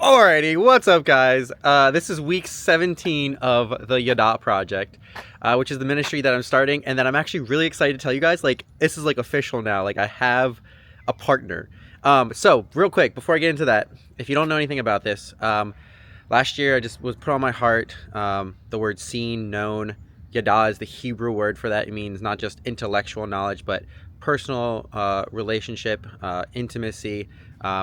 Alrighty, what's up, guys? This is week 17 of the Yadah project, which is the ministry that I'm starting, and that I'm actually really excited to tell you guys. Like, this is like official now. Like, I have a partner. So real quick before I get into that, if you don't know anything about this, last year I just was put on my heart the word seen, known. Yadah is the Hebrew word for that. It means not just intellectual knowledge, but personal relationship, intimacy,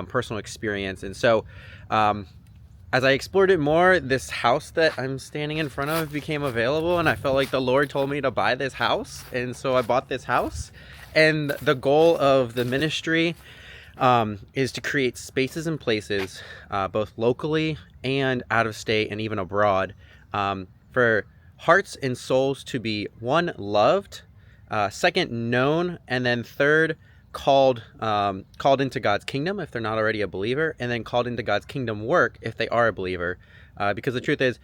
personal experience. And so as I explored it more, this house that I'm standing in front of became available, and I felt like the Lord told me to buy this house, and so I bought this house. And the goal of the ministry is to create spaces and places, both locally and out of state and even abroad, for hearts and souls to be, one, loved, second, known, and then third, called into God's kingdom if they're not already a believer, and then called into God's kingdom work if they are a believer. Because the truth is,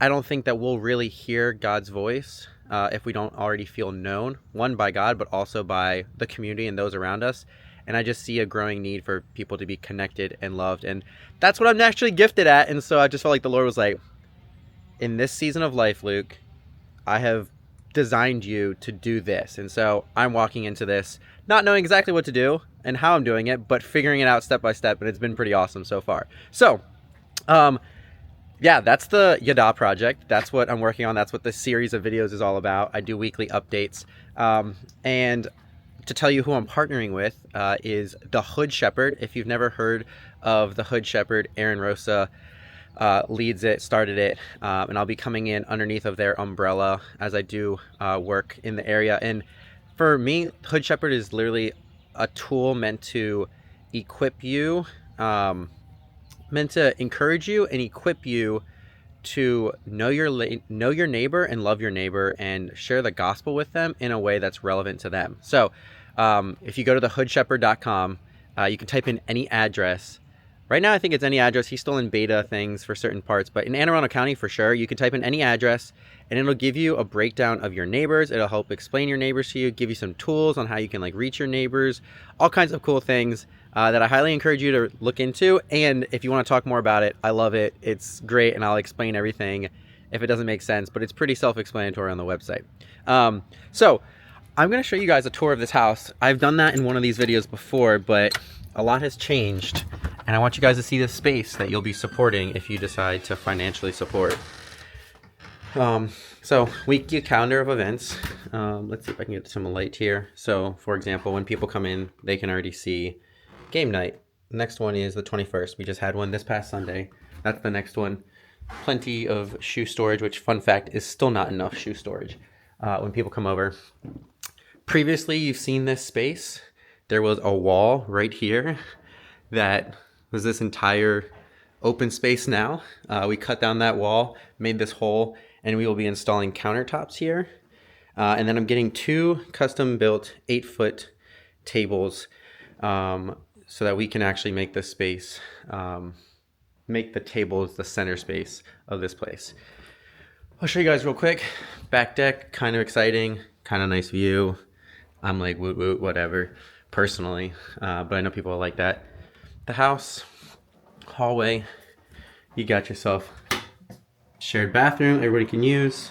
I don't think that we'll really hear God's voice if we don't already feel known, one, by God, but also by the community and those around us. And I just see a growing need for people to be connected and loved, and that's what I'm naturally gifted at. And so I just felt like the Lord was like, in this season of life, Luke, I have designed you to do this. And so I'm walking into this not knowing exactly what to do and how I'm doing it, but figuring it out step by step, and it's been pretty awesome so far. So yeah, that's the Yadah project. That's what I'm working on. That's what this series of videos is all about. I do weekly updates, and to tell you who I'm partnering with is the Hood Shepard. If you've never heard of the Hood Shepard, Aaron Rosa leads it, started it, and I'll be coming in underneath of their umbrella as I do work in the area. And for me, Hood Shepard is literally a tool meant to equip you, meant to encourage you and equip you to know your neighbor and love your neighbor and share the gospel with them in a way that's relevant to them. So if you go to thehoodshepard.com, you can type in any address. Right now, I think it's any address. He's still in beta things for certain parts, but in Anne Arundel County, for sure, you can type in any address, and it'll give you a breakdown of your neighbors. It'll help explain your neighbors to you, give you some tools on how you can like reach your neighbors, all kinds of cool things that I highly encourage you to look into. And if you want to talk more about it, I love it. It's great, and I'll explain everything if it doesn't make sense, but it's pretty self-explanatory on the website. So I'm going to show you guys a tour of this house. I've done that in one of these videos before, but a lot has changed. And I want you guys to see the space that you'll be supporting if you decide to financially support. So weekly calendar of events. Let's see if I can get some light here. So for example, when people come in, they can already see game night. The next one is the 21st. We just had one this past Sunday. That's the next one. Plenty of shoe storage, which, fun fact, is still not enough shoe storage when people come over. Previously, you've seen this space. There was a wall right here that was this entire open space now. We cut down that wall, made this hole, and we will be installing countertops here. And then I'm getting two custom built 8-foot tables so that we can actually make this space, make the tables the center space of this place. I'll show you guys real quick. Back deck, kind of exciting, kind of nice view. I'm like, woot woot, whatever, personally, but I know people like that. The house, hallway, you got yourself shared bathroom everybody can use.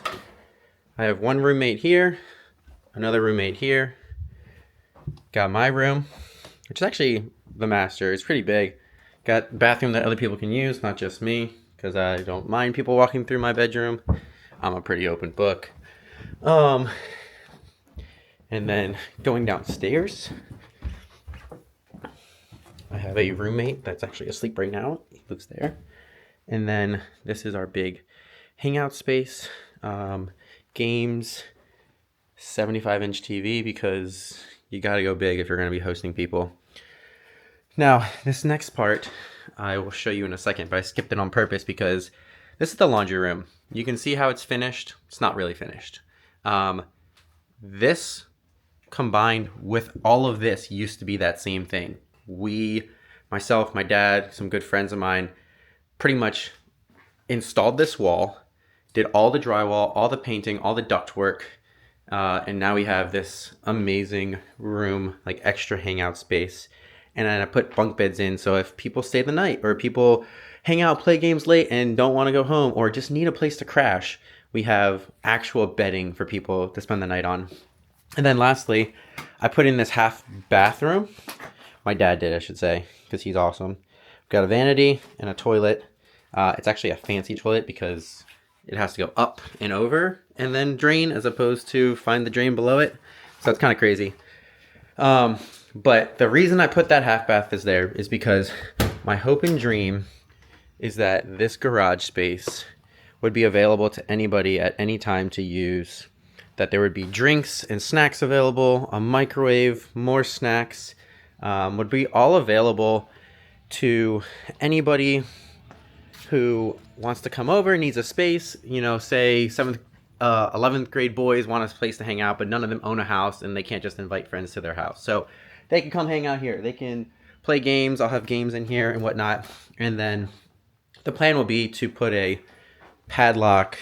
I have one roommate here, another roommate here. Got my room, which is actually the master. It's pretty big. Got bathroom that other people can use, not just me, because I don't mind people walking through my bedroom. I'm a pretty open book. And then going downstairs, I have a roommate that's actually asleep right now. He lives there. And then this is our big hangout space. Games, 75-inch TV, because you got to go big if you're going to be hosting people. Now, this next part I will show you in a second, but I skipped it on purpose because this is the laundry room. You can see how it's finished. It's not really finished. This combined with all of this used to be that same thing. Myself, my dad, some good friends of mine, pretty much installed this wall, did all the drywall, all the painting, all the ductwork, and now we have this amazing room, like extra hangout space. and then I put bunk beds in, so if people stay the night or people hang out, play games late and don't want to go home or just need a place to crash, we have actual bedding for people to spend the night on. And then lastly, I put in this half bathroom. My dad did, I should say, because he's awesome. We've got a vanity and a toilet. It's actually a fancy toilet because it has to go up and over and then drain, as opposed to find the drain below it. So it's kind of crazy. But the reason I put that half bath is there is because my hope and dream is that this garage space would be available to anybody at any time to use. That there would be drinks and snacks available, a microwave, more snacks, would be all available to anybody who wants to come over, needs a space. You know, say 11th grade boys want a place to hang out, but none of them own a house and they can't just invite friends to their house. So they can come hang out here. They can play games. I'll have games in here and whatnot. And then the plan will be to put a padlock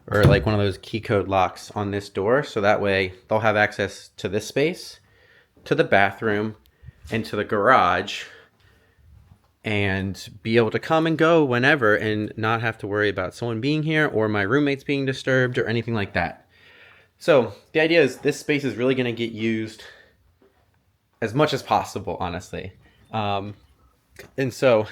or like one of those key code locks on this door. So that way they'll have access to this space, to the bathroom, and to the garage, and be able to come and go whenever and not have to worry about someone being here or my roommates being disturbed or anything like that. So the idea is this space is really going to get used as much as possible, honestly. And so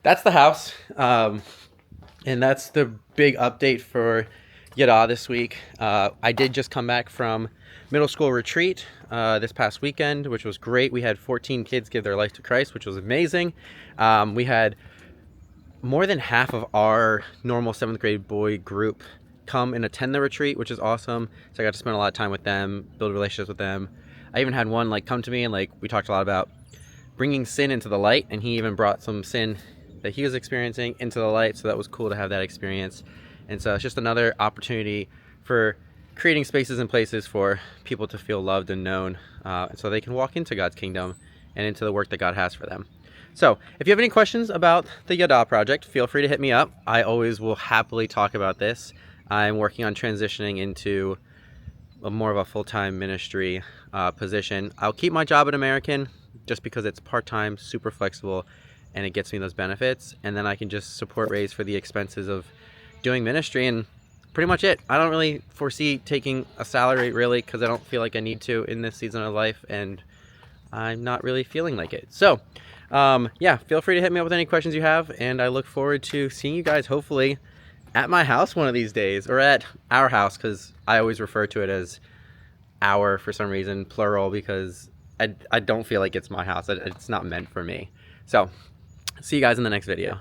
that's the house. And that's the big update for Yadah this week. I did just come back from middle school retreat this past weekend, which was great. We had 14 kids give their life to Christ, which was amazing. We had more than half of our normal 7th grade boy group come and attend the retreat, which is awesome. So I got to spend a lot of time with them, build relationships with them. I even had one like come to me and like we talked a lot about bringing sin into the light, and he even brought some sin that he was experiencing into the light. So that was cool to have that experience. And so it's just another opportunity for creating spaces and places for people to feel loved and known, so they can walk into God's kingdom and into the work that God has for them. So if you have any questions about the Yadah project, feel free to hit me up. I always will happily talk about this. I'm working on transitioning into more of a full-time ministry position. I'll keep my job at American just because it's part-time, super flexible, and it gets me those benefits. And then I can just support Raise for the expenses of doing ministry, and pretty much it. I don't really foresee taking a salary really, because I don't feel like I need to in this season of life, and I'm not really feeling like it. So yeah, feel free to hit me up with any questions you have, and I look forward to seeing you guys hopefully at my house one of these days, or at our house, because I always refer to it as our for some reason, plural, because I don't feel like it's my house. It's not meant for me. So see you guys in the next video.